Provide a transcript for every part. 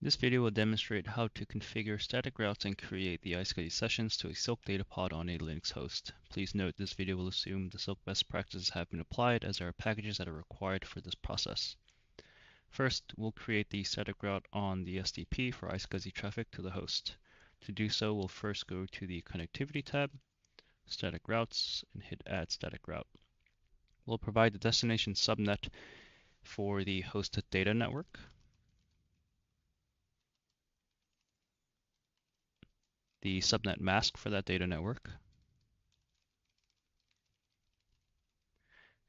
This video will demonstrate how to configure static routes and create the iSCSI sessions to a Silk data pod on a Linux host. Please note this video will assume the Silk best practices have been applied, as there are packages that are required for this process. First, we'll create the static route on the SDP for iSCSI traffic to the host. To do so, we'll first go to the Connectivity tab, Static Routes, and hit Add Static Route. We'll provide the destination subnet for the hosted data network, the subnet mask for that data network,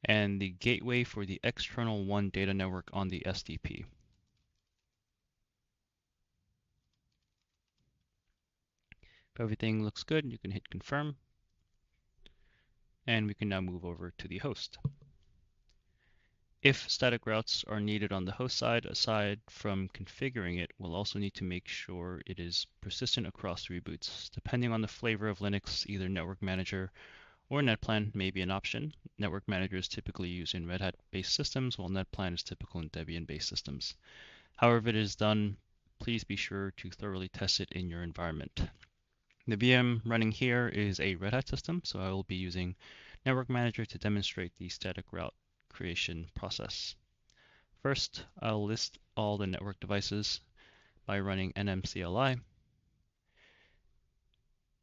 and the gateway for the external one data network on the SDP. If everything looks good, you can hit confirm, and we can now move over to the host. If static routes are needed on the host side, aside from configuring it, we'll also need to make sure it is persistent across reboots. Depending on the flavor of Linux, either Network Manager or NetPlan may be an option. Network Manager is typically used in Red Hat-based systems, while NetPlan is typical in Debian-based systems. However it is done, please be sure to thoroughly test it in your environment. The VM running here is a Red Hat system, so I will be using Network Manager to demonstrate the static route creation process. First, I'll list all the network devices by running nmcli.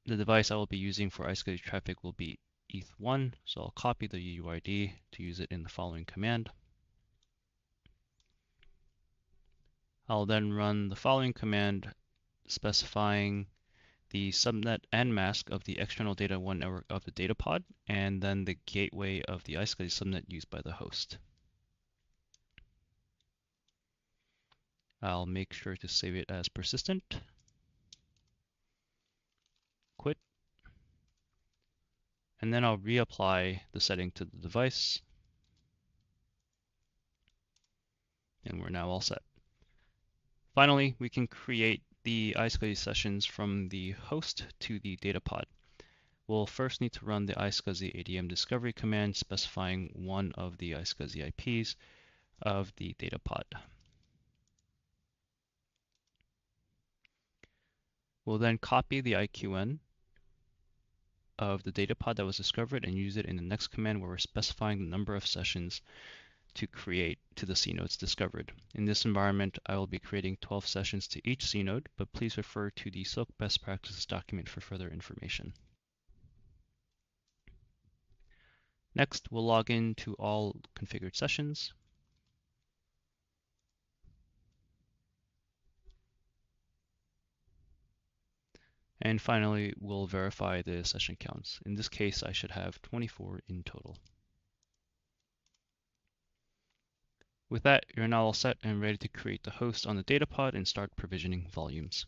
The device I will be using for iSCSI traffic will be eth1, so I'll copy the UUID to use it in the following command. I'll then run the following command specifying the subnet and mask of the external data one network of the data pod, and then the gateway of the iSCSI subnet used by the host. I'll make sure to save it as persistent. Quit. And then I'll reapply the setting to the device. And we're now all set. Finally, we can create the iSCSI sessions from the host to the data pod. We'll first need to run the iSCSI ADM discovery command specifying one of the iSCSI IPs of the data pod. We'll then copy the IQN of the data pod that was discovered and use it in the next command where we're specifying the number of sessions to create to the C nodes discovered. In this environment, I will be creating 12 sessions to each C node, but please refer to the Silk best practices document for further information. Next, we'll log in to all configured sessions. And finally, we'll verify the session counts. In this case, I should have 24 in total. With that, you're now all set and ready to create the host on the data pod and start provisioning volumes.